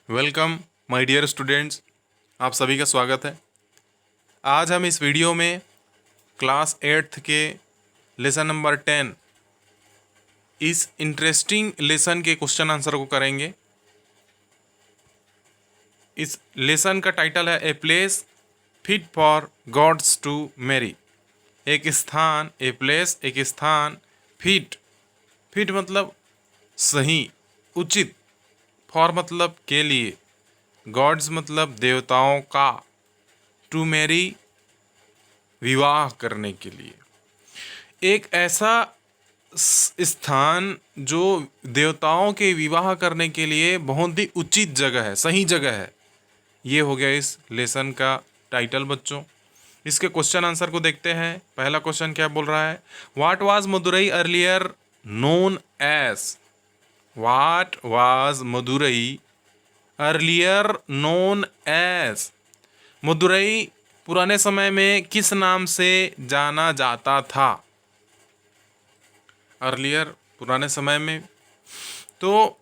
Welcome my dear students, आप सभी का स्वागत है। आज हम इस वीडियो में क्लास 8th के लेसन नंबर 10 इस इंटरेस्टिंग लेसन के क्वेश्चन आंसर को करेंगे। इस लेसन का टाइटल है a place fit for gods to marry. एक स्थान, ए प्लेस एक स्थान, फिट मतलब सही, उचित, फॉर मतलब के लिए, गॉड्स मतलब देवताओं का, टू मैरी विवाह करने के लिए। एक ऐसा स्थान जो देवताओं के विवाह करने के लिए बहुत ही उचित जगह है, सही जगह है। ये हो गया इस लेसन का टाइटल बच्चों। इसके क्वेश्चन आंसर को देखते हैं। पहला क्वेश्चन क्या बोल रहा है? What was Madurai earlier known as? What was Madurai earlier known as? Madurai पुराने समय में किस नाम से जाना जाता था? अर्लियर पुराने समय में, तो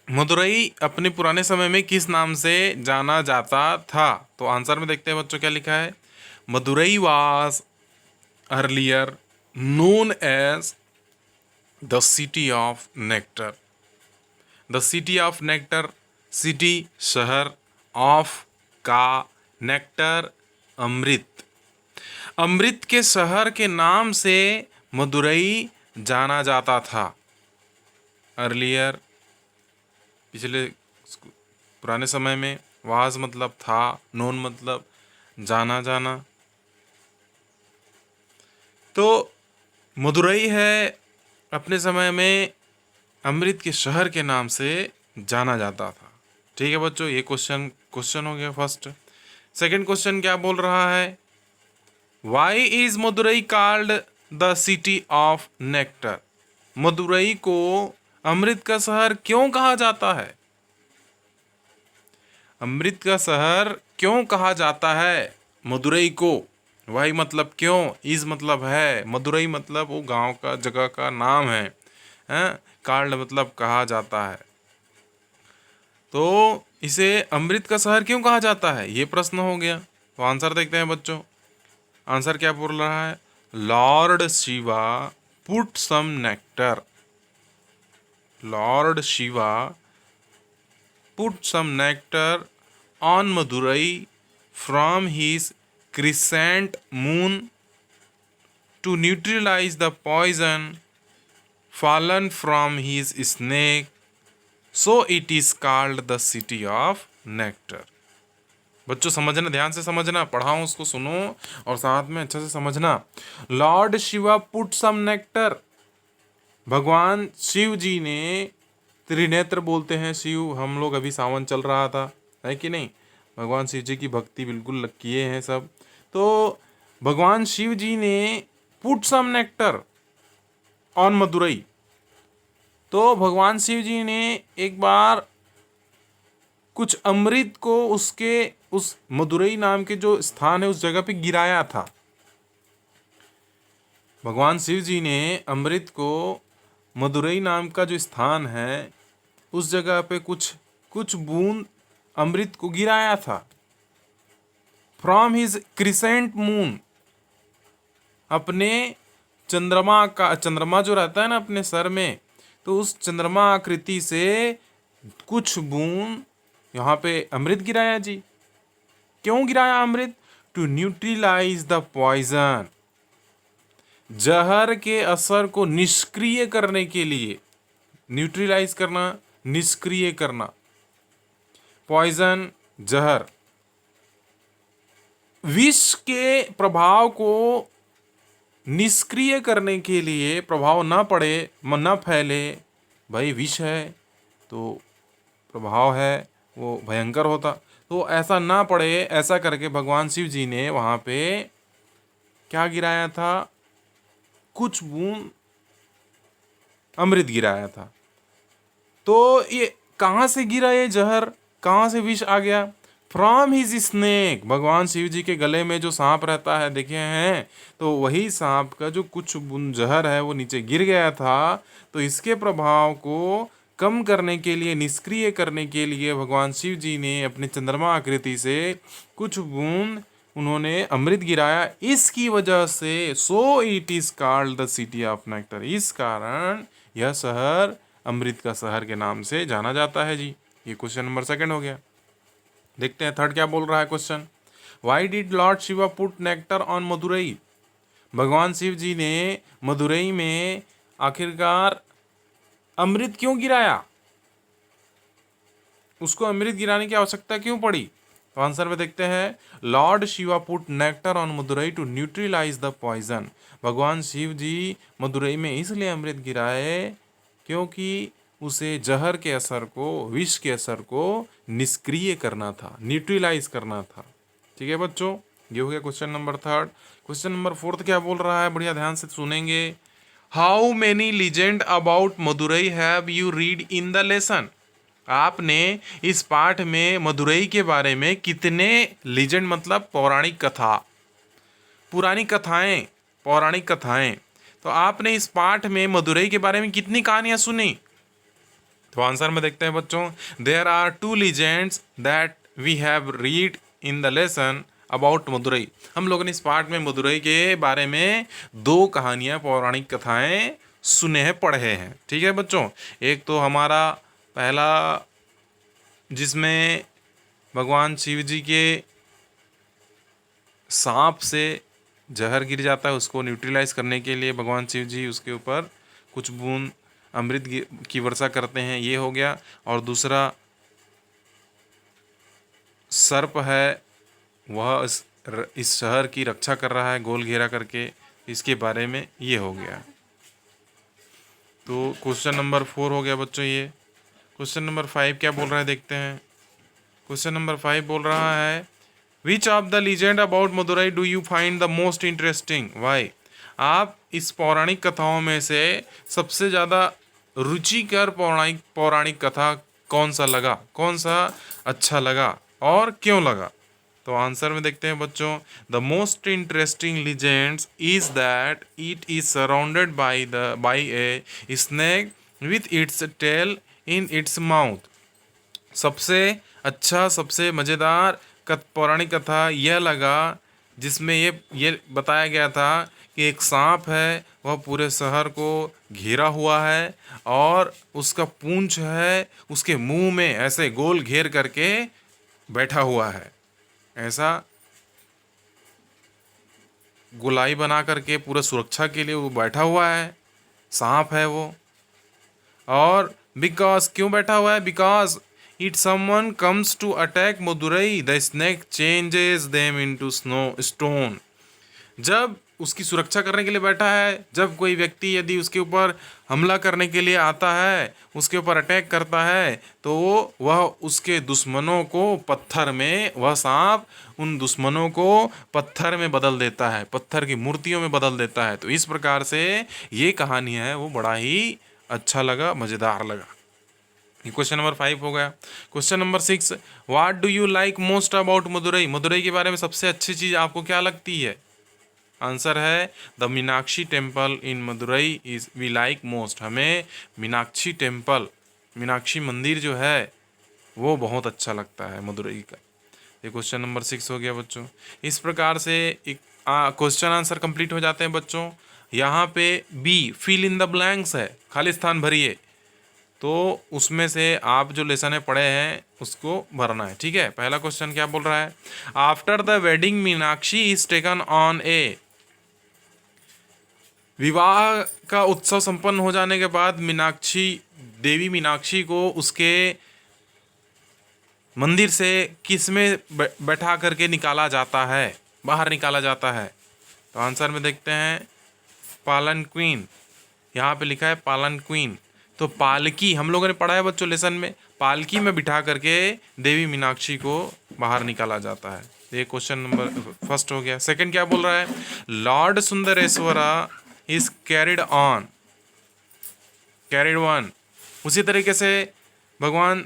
मदुरई अपने पुराने समय में किस नाम से जाना जाता था? तो आंसर में देखते हैं बच्चों क्या लिखा है। Madurai was earlier known as the city of nectar. The city of nectar, city शहर, ऑफ का, नेक्टर अमृत। अमृत के शहर के नाम से मदुरई जाना जाता था। अर्लियर पिछले पुराने समय में, वाज मतलब था, नोन मतलब जाना जाना। तो मदुरई है अपने समय में अमृत के शहर के नाम से जाना जाता था। ठीक है बच्चों, ये क्वेश्चन हो गया फर्स्ट। सेकंड क्वेश्चन क्या बोल रहा है? Why is Madurai called the city of nectar? Madurai को अमृत का शहर क्यों कहा जाता है? अमृत का शहर क्यों कहा जाता है मदुरई को? वाई मतलब क्यों, इज मतलब है, मदुरई मतलब वो गांव का, जगह का नाम है, कॉल्ड मतलब कहा जाता है। तो इसे अमृत का शहर क्यों कहा जाता है, ये प्रश्न हो गया। तो आंसर देखते हैं बच्चों। आंसर क्या बोल रहा है? Lord Shiva put some nectar. Lord Shiva put some nectar on Madurai from his crescent moon to neutralise the poison fallen from his snake, so it is called the city of nectar। बच्चों समझना, ध्यान से समझना, पढ़ाऊं उसको सुनो और साथ में अच्छे से समझना। Lord Shiva put some nectar, भगवान शिव जी ने, त्रिनेत्र बोलते हैं शिव, हम लोग अभी सावन चल रहा था, है कि नहीं? भगवान शिव जी की भक्ति बिल्कुल किए हैं सब। तो भगवान शिव जी ने put some nectar on Madurai, तो भगवान शिव जी ने एक बार कुछ अमृत को उसके उस मदुरई नाम के जो स्थान है उस जगह पे गिराया था। भगवान शिव जी ने अमृत को मदुरई नाम का जो स्थान है उस जगह पे कुछ बूंद अमृत को गिराया था। फ्रॉम हिज क्रिसेंट मून, अपने चंद्रमा जो रहता है ना अपने सर में, तो उस चंद्रमा आकृति से कुछ बूंद यहाँ पे अमृत गिराया जी। क्यों गिराया अमृत? टू न्यूट्रलाइज द पॉइजन, जहर के असर को निष्क्रिय करने के लिए। न्यूट्रलाइज करना, निष्क्रिय करना, पॉइजन जहर, विष के प्रभाव को निष्क्रिय करने के लिए, प्रभाव ना पड़े, न फैले। भाई विष है तो प्रभाव है वो भयंकर होता, तो ऐसा ना पड़े, ऐसा करके भगवान शिव जी ने वहाँ पे क्या गिराया था? कुछ बूंद अमृत गिराया था। तो ये कहाँ से गिरा, ये जहर कहाँ से विष आ गया? फ्रॉम हिज स्नेक, भगवान शिव जी के गले में जो सांप रहता है देखे हैं, तो वही सांप का जो कुछ बूंद जहर है वो नीचे गिर गया था। तो इसके प्रभाव को कम करने के लिए, निष्क्रिय करने के लिए भगवान शिव जी ने अपने चंद्रमा आकृति से कुछ बूंद उन्होंने अमृत गिराया। इसकी वजह से so it is called the city of nectar, इस कारण यह शहर अमृत का शहर के नाम से जाना जाता है जी। ये क्वेश्चन नंबर सेकंड हो गया। देखते हैं थर्ड क्या बोल रहा है question. Why did Lord Shiva put nectar on Madurai, भगवान शिव जी ने मदुरई में आखिरकार अमृत क्यों गिराया, उसको अमृत गिराने की आवश्यकता क्यों पड़ी। तो आंसर में देखते हैं, lord Shiva put nectar on Madurai to neutralise the poison, भगवान शिव जी मदुरई में इसलिए अमृत गिराए क्योंकि उसे जहर के असर को, विष के असर को निष्क्रिय करना था, न्यूट्रलाइज करना था। ठीक है बच्चों, ये हो गया question number third. Question number fourth क्या बोल रहा है, बढ़िया ध्यान से सुनेंगे। How many legend about Madurai have you read in the lesson, आपने इस पाठ में मदुरई के बारे में कितने लीजेंड मतलब पौराणिक कथा, पुरानी कथाएं, पौराणिक कथाएं, तो आपने इस पाठ में मदुरई के बारे में कितनी कहानियां सुनी। तो आंसर में देखते हैं बच्चों, there are 2 legends that we have read in the lesson about Madurai, हम लोगों ने इस पाठ में मदुरई के बारे में 2 कहानियां, पौराणिक कथाएं सुने हैं, पढ़े हैं। ठीक है बच्चों, एक तो हमारा पहला जिसमें भगवान शिव जी के सांप से जहर गिर जाता है, उसको न्यूट्रलाइज करने के लिए भगवान शिव जी उसके ऊपर कुछ बूंद अमृत की वर्षा करते हैं, ये हो गया। और दूसरा सर्प है, वह इस शहर की रक्षा कर रहा है गोल घेरा करके, इसके बारे में ये हो गया। तो क्वेश्चन नंबर 4 हो गया बच्चों ये। क्वेश्चन नंबर 5 क्या बोल रहा है देखते हैं। क्वेश्चन नंबर 5 बोल रहा है, which of the legend about Madurai do you find the most interesting, why, आप इस पौराणिक कथाओं में से सबसे ज़्यादा रुचिकर पौराणिक कथा कौन सा लगा, कौन सा अच्छा लगा और क्यों लगा। तो आंसर में देखते हैं बच्चों, the most interesting legends is that it is surrounded by a snake with its tail in its mouth, सबसे अच्छा, सबसे मज़ेदार पौराणिक कथा यह लगा जिसमें ये बताया गया था कि एक सांप है, वह पूरे शहर को घेरा हुआ है और उसका पूंछ है उसके मुंह में ऐसे गोल घेर करके बैठा हुआ है, ऐसा गोलाई बना करके पूरा सुरक्षा के लिए वो बैठा हुआ है, सांप है वो। और बिकॉज क्यों बैठा हुआ है, because it someone comes to attack Madurai the snake changes them into stone, जब उसकी सुरक्षा करने के लिए बैठा है, जब कोई व्यक्ति यदि उसके ऊपर हमला करने के लिए आता है, उसके ऊपर अटैक करता है, तो वह उसके दुश्मनों को पत्थर में, वह सांप उन दुश्मनों को पत्थर में बदल देता है, पत्थर की मूर्तियों में बदल देता है। तो इस प्रकार से ये कहानी है वो बड़ा ही अच्छा लगा, मज़ेदार लगा। ये क्वेश्चन नंबर 5 हो गया। Question number 6, what do you like most about Madurai, Madurai के बारे में सबसे अच्छी चीज़ आपको क्या लगती है। आंसर है the Meenakshi temple in Madurai is we like most, हमें मीनाक्षी टेम्पल, मीनाक्षी मंदिर जो है वो बहुत अच्छा लगता है मदुरई का। ये क्वेश्चन नंबर 6 हो गया बच्चों। इस प्रकार से एक क्वेश्चन आंसर कंप्लीट हो जाते हैं बच्चों। यहाँ पे B fill in the blanks है, खाली स्थान भरिए, तो उसमें से आप जो लेसन है पढ़े हैं उसको भरना है। ठीक है, पहला क्वेश्चन क्या बोल रहा है, after the wedding Meenakshi is taken on a, विवाह का उत्सव संपन्न हो जाने के बाद मीनाक्षी, देवी मीनाक्षी को उसके मंदिर से किस में बैठा करके निकाला जाता है, बाहर निकाला जाता है। तो आंसर में देखते हैं पालन क्वीन, यहाँ पे लिखा है पालन क्वीन, तो पालकी हम लोगों ने पढ़ा है बच्चों लेसन में, पालकी में बिठा करके देवी मीनाक्षी को बाहर निकाला जाता है। ये क्वेश्चन नंबर फर्स्ट हो गया। सेकंड क्या बोल रहा है, lord Sundareshwara is carried on, carried on, उसी तरीके से भगवान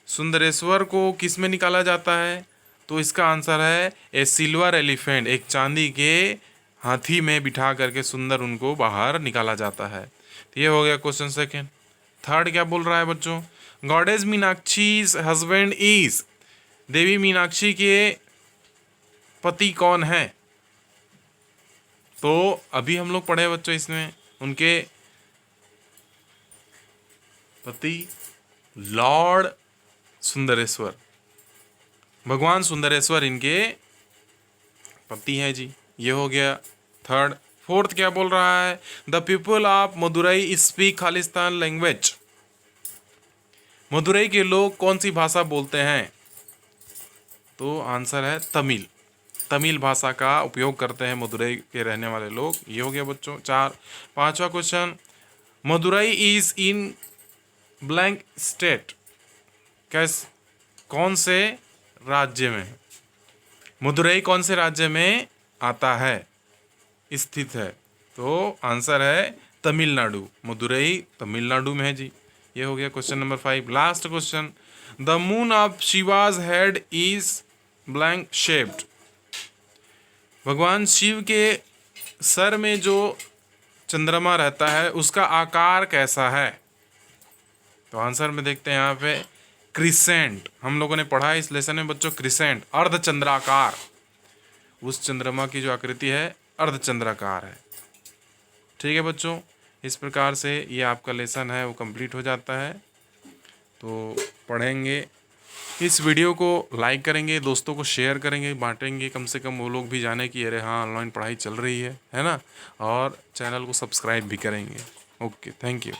सुंदरेश्वर को किस में निकाला जाता है, तो इसका आंसर है ए सिल्वर एलिफेंट, एक चांदी के हाथी में बिठा करके सुंदर उनको बाहर निकाला जाता है। तो ये हो गया क्वेश्चन सेकंड। थर्ड क्या बोल रहा है बच्चों, गॉडेस मीनाक्षीज हस्बैंड इज, देवी मीनाक्षी के पति कौन है। तो अभी हम लोग पढ़े बच्चों इसमें उनके पति लॉर्ड सुंदरेश्वर, भगवान सुंदरेश्वर इनके पति हैं जी। ये हो गया थर्ड। फोर्थ क्या बोल रहा है, the people of Madurai speak Khalistan language, Madurai के लोग कौन सी भाषा बोलते हैं। तो आंसर है तमिल, तमिल भाषा का उपयोग करते हैं मदुरई के रहने वाले लोग। ये हो गया बच्चों चार। पांचवा question, Madurai is in blank state, कैस कौन से राज्य में, मदुरई कौन से राज्य में आता है, स्थित है। तो आंसर है तमिलनाडु, मदुरई तमिलनाडु में है जी। ये हो गया question number 5। Last question, the moon of Shiva's head is blank shaped, भगवान शिव के सर में जो चंद्रमा रहता है उसका आकार कैसा है। तो आंसर में देखते हैं यहाँ पे क्रिसेंट, हम लोगों ने पढ़ा है इस लेसन में बच्चों, क्रिसेंट अर्धचंद्राकार, उस चंद्रमा की जो आकृति है अर्धचंद्राकार है। ठीक है बच्चों, इस प्रकार से ये आपका लेसन है वो कंप्लीट हो जाता है। तो पढ़ेंगे, इस वीडियो को लाइक करेंगे, दोस्तों को शेयर करेंगे, बांटेंगे, कम से कम वो लोग भी जाने कि अरे हाँ ऑनलाइन पढ़ाई चल रही है ना, और चैनल को सब्सक्राइब भी करेंगे। Okay, thank you.